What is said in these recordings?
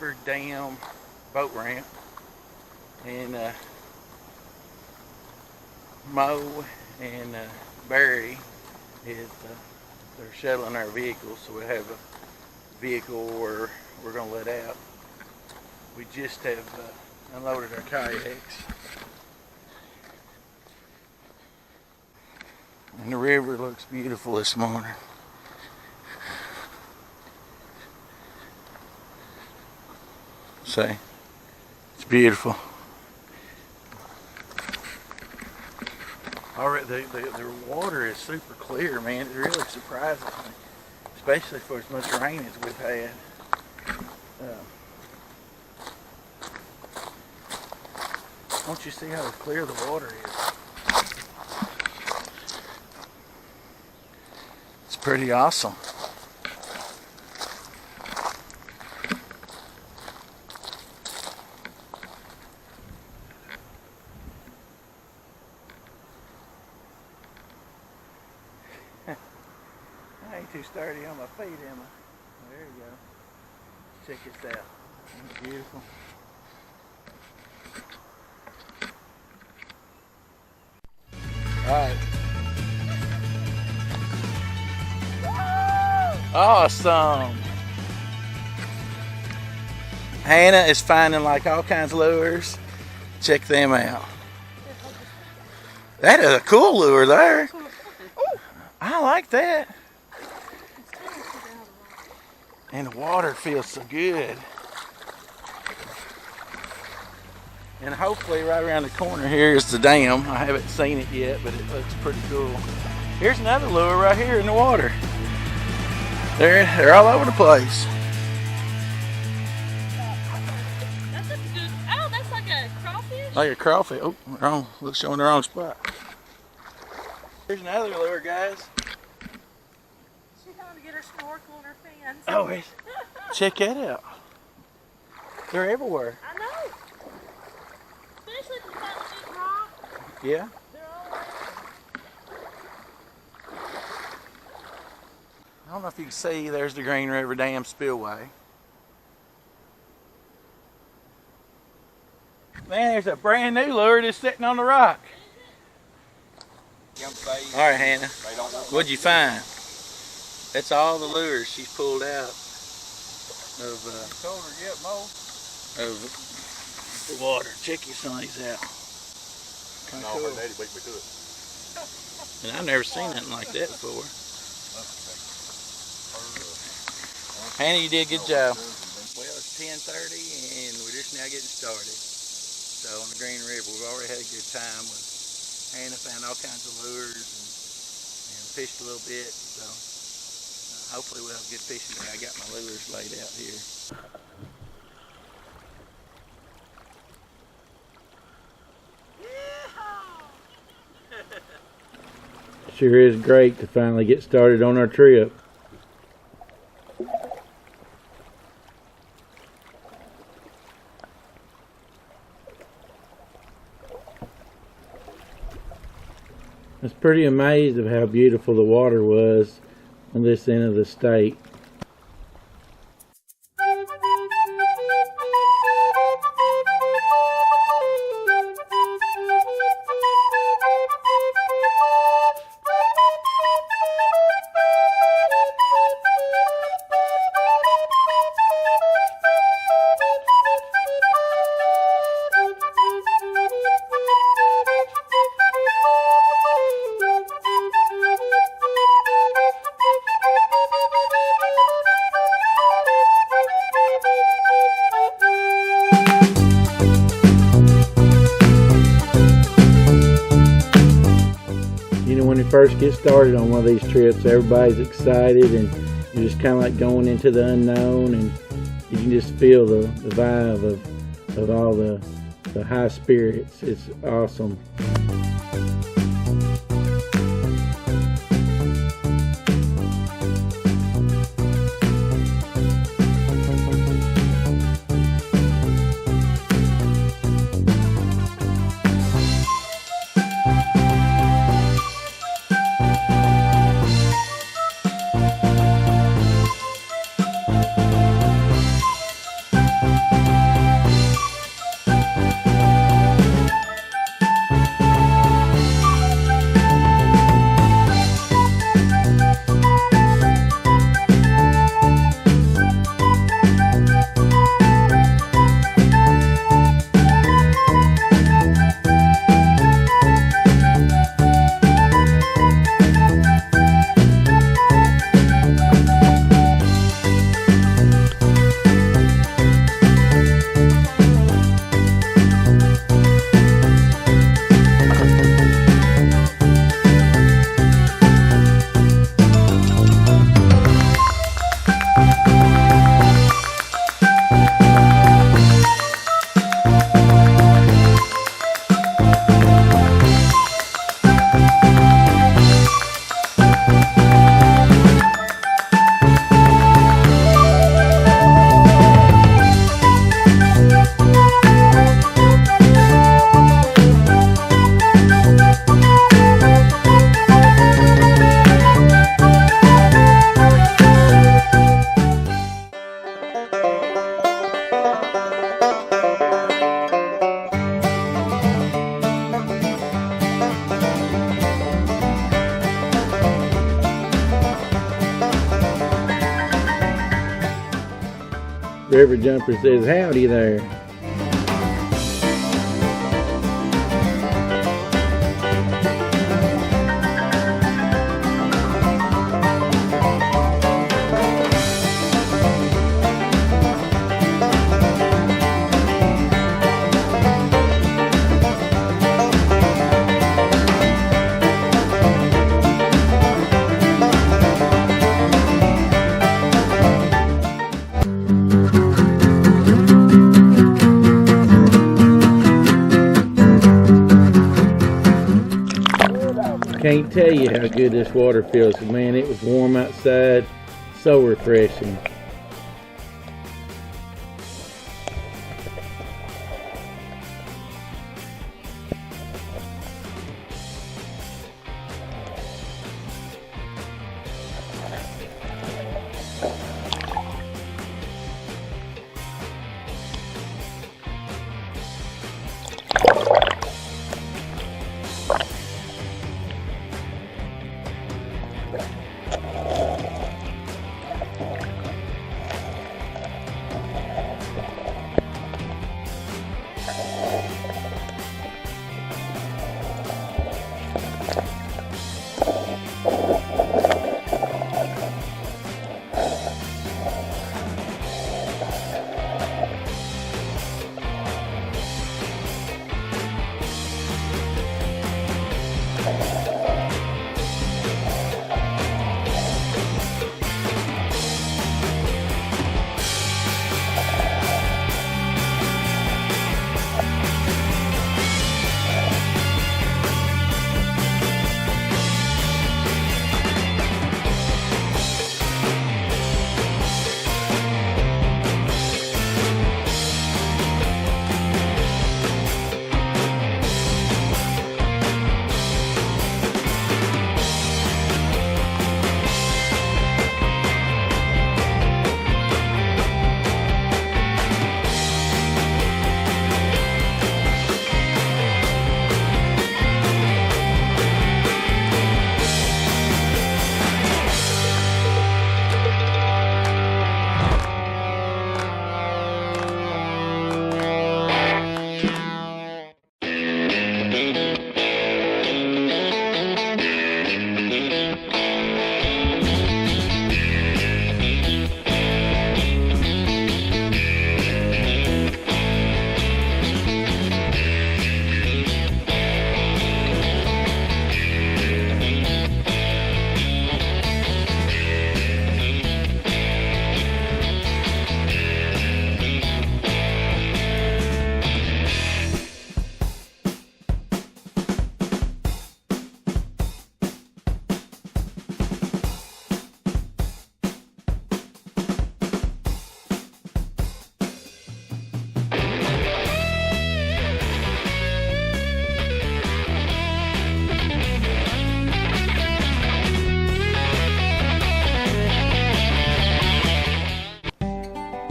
Beaver Dam boat ramp, and Mo and Barry is they're shuttling our vehicles, so we have a vehicle where we're going to let out. We just have unloaded our kayaks, and the river looks beautiful this morning. See, it's beautiful. All right, the water is super clear, man. It really surprises me, especially for as much rain as we've had. Don't you see how clear the water is? It's pretty awesome. I ain't too sturdy on my feet, am I? There you go. Check this out. Isn't it beautiful? Alright. Awesome! Hannah is finding like all kinds of lures. Check them out. That is a cool lure there. I like that. And the water feels so good. And hopefully right around the corner here is the dam. I haven't seen it yet, but it looks pretty cool. Here's another lure right here in the water. They're all over the place. That's a good, oh, that's like a crawfish? Like a crawfish. Oh, wrong. Looks showing the wrong spot. Here's another lure, guys. She's trying to get her snorkel and her fins. Oh, check that out. They're everywhere. I know. Especially if you find a big rock. Yeah. They're all around. I don't know if you can see, there's the Green River Dam spillway. Man, there's a brand new lure just sitting on the rock. All right, Hannah, what'd you find? That's all the lures she's pulled out of the water. Check some of these out. Kinda cool. And I've never seen nothing like that before. Hannah, you did a good job. Well, it's 10:30 and we're just now getting started. So on the Green River, we've already had a good time. Hannah found all kinds of lures and fished a little bit. So hopefully we'll have good fishing today. I got my lures laid out here. Sure is great to finally get started on our trip. I was pretty amazed of how beautiful the water was on this end of the state. When you first get started on one of these trips, everybody's excited and you're just kind of like going into the unknown, and you can just feel the vibe of all the high spirits. It's awesome. River Jumper says, howdy there. Can't tell you how good this water feels. Man, it was warm outside, so refreshing.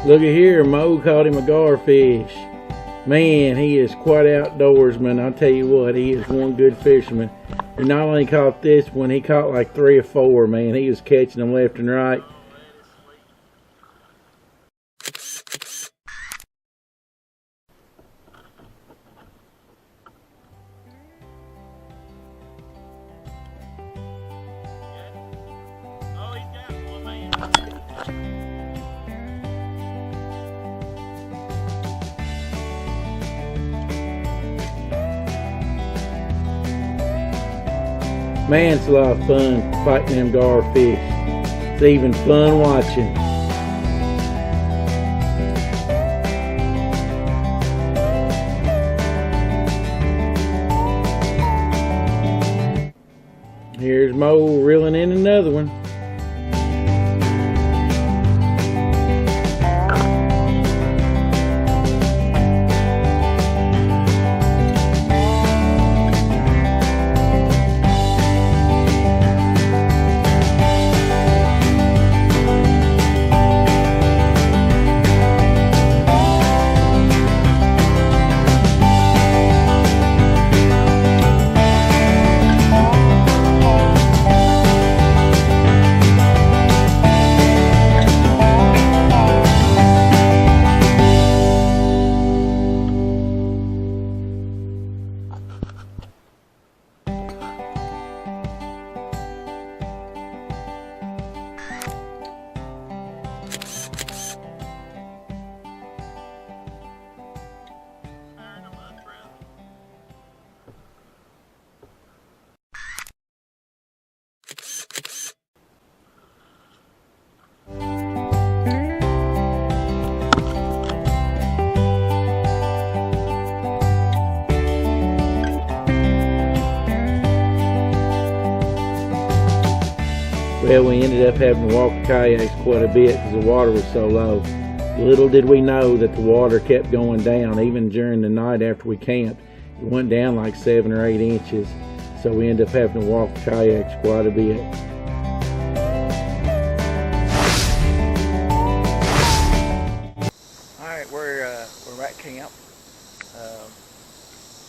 Look at here, Mo caught him a garfish. Man, he is quite outdoorsman. I'll tell you what, he is one good fisherman. He not only caught this one, he caught like 3 or 4, man. He was catching them left and right. Man, it's a lot of fun fighting them garfish. It's even fun watching. Here's Mo reeling in another one. Well, we ended up having to walk the kayaks quite a bit because the water was so low. Little did we know that the water kept going down even during the night after we camped. It went down like 7 or 8 inches, so we ended up having to walk the kayaks quite a bit. Alright, we're at camp.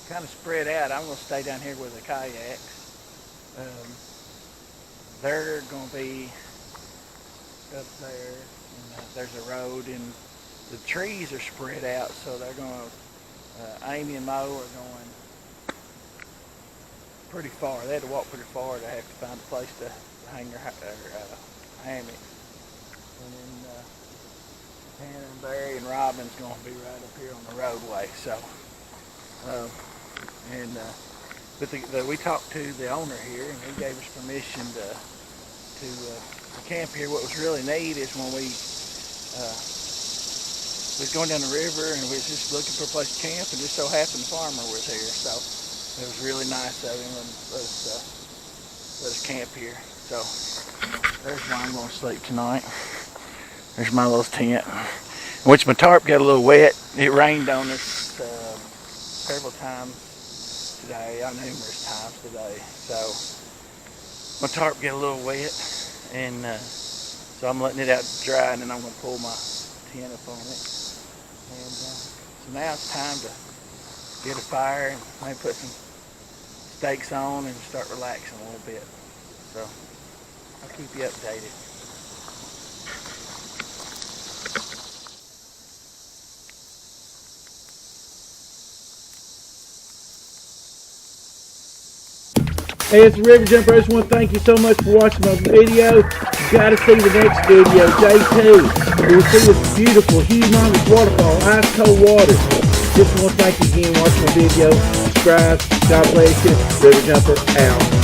Kind of spread out. I'm going to stay down here with the kayaks. They're going to be up there, and there's a road, and the trees are spread out, so they're going to, Amy and Mo are going pretty far. They had to walk pretty far to have to find a place to hang their hammock. And then Hannah and Barry and Robin's going to be right up here on the roadway. So, but we talked to the owner here, and he gave us permission to camp here. What was really neat is when we was going down the river and we was just looking for a place to camp, and just so happened the farmer was here. So it was really nice of him and let us camp here. So there's where I'm going to sleep tonight. There's my little tent, which my tarp got a little wet. It rained on us several times today, numerous times today. So my tarp got a little wet, and so I'm letting it out to dry, and then I'm going to pull my tent up on it. And so now it's time to get a fire and maybe put some steaks on and start relaxing a little bit. So I'll keep you updated. Hey, it's the River Jumper. I just want to thank you so much for watching my video. You got to see the next video, day 2. You'll see this beautiful, humongous waterfall, ice cold water. Just want to thank you again for watching my video. Subscribe. God bless you. River Jumper out.